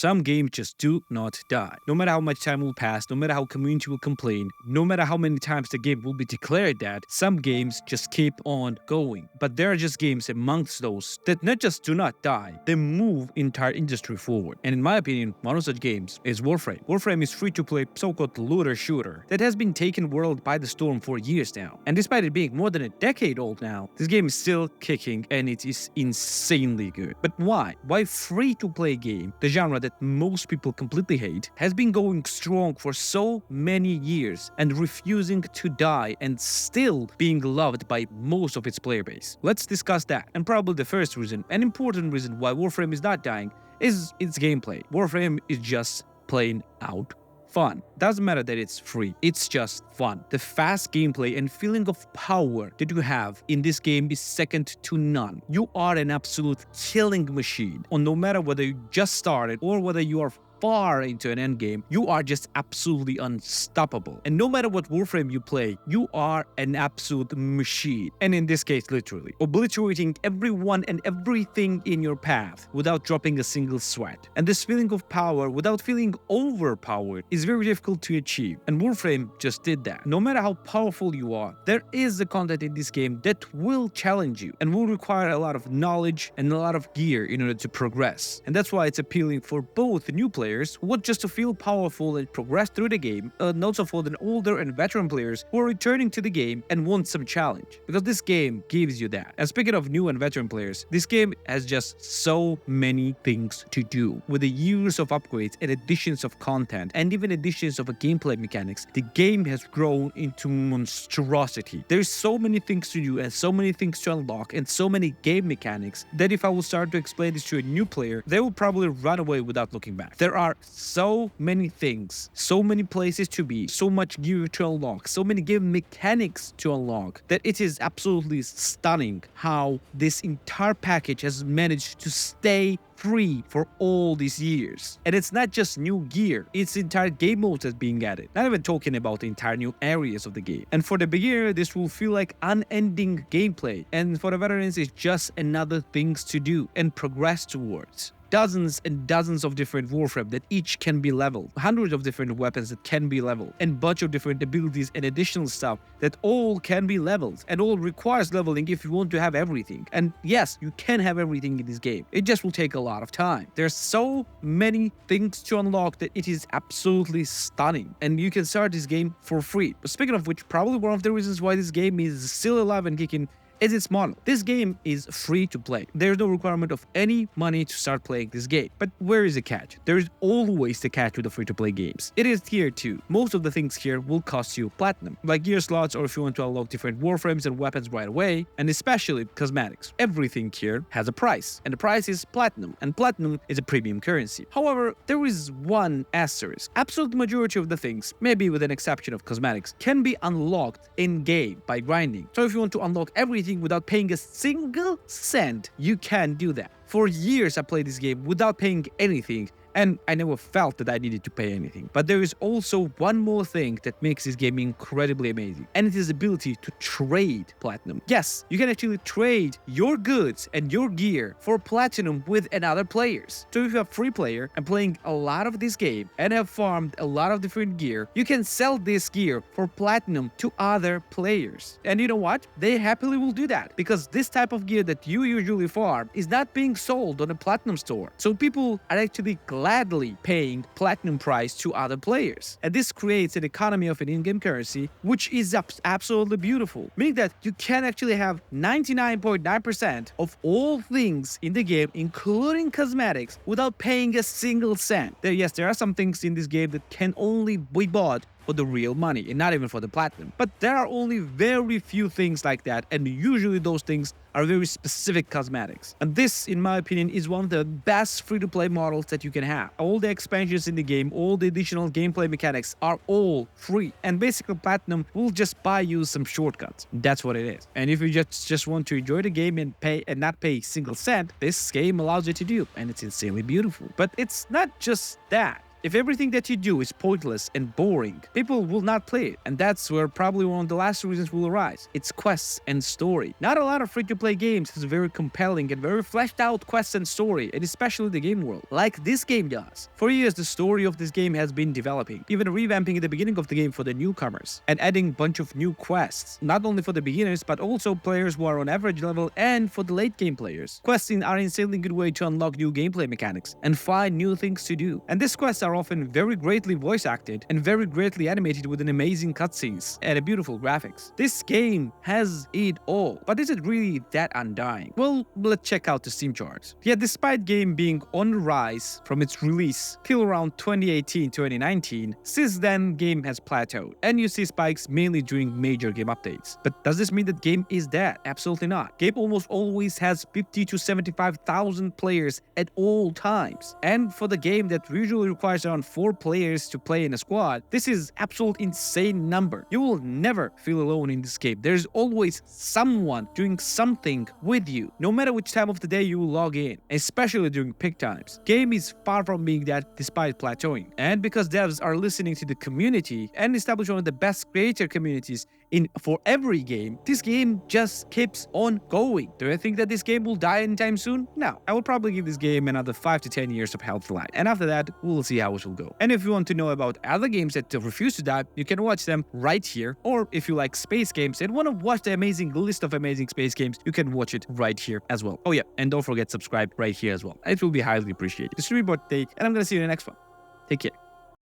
Some games just do not die. No matter how much time will pass, no matter how community will complain, no matter how many times the game will be declared dead, some games just keep on going. But there are just games amongst those that not just do not die, they move entire industry forward. And in my opinion, one of such games is Warframe. Warframe is free-to-play so-called looter shooter that has been taking world by the storm for years now. And despite it being more than a decade old now, this game is still kicking and it is insanely good. But why? Why free-to-play game, the genre that most people completely hate, has been going strong for so many years and refusing to die and still being loved by most of its player base? Let's discuss that. And probably the first reason, an important reason why Warframe is not dying, is its gameplay. Warframe is just plain out fun. Doesn't matter that it's free, it's just fun. The fast gameplay and feeling of power that you have in this game is second to none. You are an absolute killing machine. And no matter whether you just started or whether you are far into an endgame, you are just absolutely unstoppable. And no matter what Warframe you play, you are an absolute machine. And in this case, literally, obliterating everyone and everything in your path without dropping a single sweat. And this feeling of power without feeling overpowered is very difficult to achieve. And Warframe just did that. No matter how powerful you are, there is the content in this game that will challenge you and will require a lot of knowledge and a lot of gear in order to progress. And that's why it's appealing for both new players who want just to feel powerful and progress through the game, and also for the older and veteran players who are returning to the game and want some challenge, because this game gives you that. And speaking of new and veteran players, this game has just so many things to do. With the years of upgrades and additions of content and even additions of gameplay mechanics, the game has grown into monstrosity. There's so many things to do and so many things to unlock and so many game mechanics that if I will start to explain this to a new player, they will probably run away without looking back. There are so many things, so many places to be, so much gear to unlock, so many game mechanics to unlock, that it is absolutely stunning how this entire package has managed to stay free for all these years. And it's not just new gear, it's entire game modes that's being added. Not even talking about the entire new areas of the game. And for the beginner, this will feel like unending gameplay. And for the veterans, it's just another things to do and progress towards. Dozens and dozens of different Warframe that each can be leveled, hundreds of different weapons that can be leveled, and bunch of different abilities and additional stuff that all can be leveled, and all requires leveling if you want to have everything. And yes, you can have everything in this game. It just will take a lot of time. There's so many things to unlock that it is absolutely stunning, and you can start this game for free. But speaking of which, probably one of the reasons why this game is still alive and kicking is its model. This game is free to play. There's no requirement of any money to start playing this game. But where is the catch? There is always the catch with the free-to-play games. It is tier 2. Most of the things here will cost you platinum, like gear slots or if you want to unlock different Warframes and weapons right away, and especially cosmetics. Everything here has a price, and the price is platinum, and platinum is a premium currency. However, there is one asterisk. Absolute majority of the things, maybe with an exception of cosmetics, can be unlocked in-game by grinding. So if you want to unlock everything without paying a single cent, you can do that. For years I played this game without paying anything, and I never felt that I needed to pay anything. But there is also one more thing that makes this game incredibly amazing, and it is the ability to trade platinum. Yes, you can actually trade your goods and your gear for platinum with another players. So if you're a free player and playing a lot of this game and have farmed a lot of different gear, you can sell this gear for platinum to other players. And you know what? They happily will do that, because this type of gear that you usually farm is not being sold on a platinum store. So people are actually gladly paying platinum price to other players. And this creates an economy of an in-game currency, which is absolutely beautiful. Meaning that you can actually have 99.9% of all things in the game, including cosmetics, without paying a single cent. Yes, there are some things in this game that can only be bought for the real money and not even for the platinum. But there are only very few things like that, and usually those things are very specific cosmetics. And this, in my opinion, is one of the best free-to-play models that you can have. All the expansions in the game, all the additional gameplay mechanics are all free. And basically platinum will just buy you some shortcuts. That's what it is. And if you just want to enjoy the game and not pay a single cent, this game allows you to do. And it's insanely beautiful. But it's not just that. If everything that you do is pointless and boring, people will not play it. And that's where probably one of the last reasons will arise. It's quests and story. Not a lot of free-to-play games has very compelling and very fleshed out quests and story, and especially the game world, like this game does. For years, the story of this game has been developing, even revamping at the beginning of the game for the newcomers, and adding a bunch of new quests, not only for the beginners, but also players who are on average level and for the late game players. Quests are an insanely good way to unlock new gameplay mechanics and find new things to do. And these quests are often very greatly voice acted and very greatly animated with an amazing cutscenes and a beautiful graphics. This game has it all, but is it really that undying? Well, let's check out the Steam charts. Yeah, despite game being on the rise from its release till around 2018-2019, since then game has plateaued, and you see spikes mainly during major game updates. But does this mean that game is dead? Absolutely not. Game almost always has 50 to 75,000 players at all times, and for the game that usually requires around 4 players to play in a squad, this is absolute insane number. You will never feel alone in this game. There's always someone doing something with you, no matter which time of the day you will log in, especially during peak times. Game is far from being dead despite plateauing, and because devs are listening to the community and establish one of the best creator communities for every game, this game just keeps on going. Do I think that this game will die anytime soon? No. I will probably give this game another 5 to 10 years of healthy life, and after that, we'll see how it will go. And if you want to know about other games that refuse to die, you can watch them right here. Or if you like space games and want to watch the amazing list of amazing space games, you can watch it right here as well. Oh yeah, and don't forget to subscribe right here as well. It will be highly appreciated. It's your birthday, and I'm gonna see you in the next one. Take care.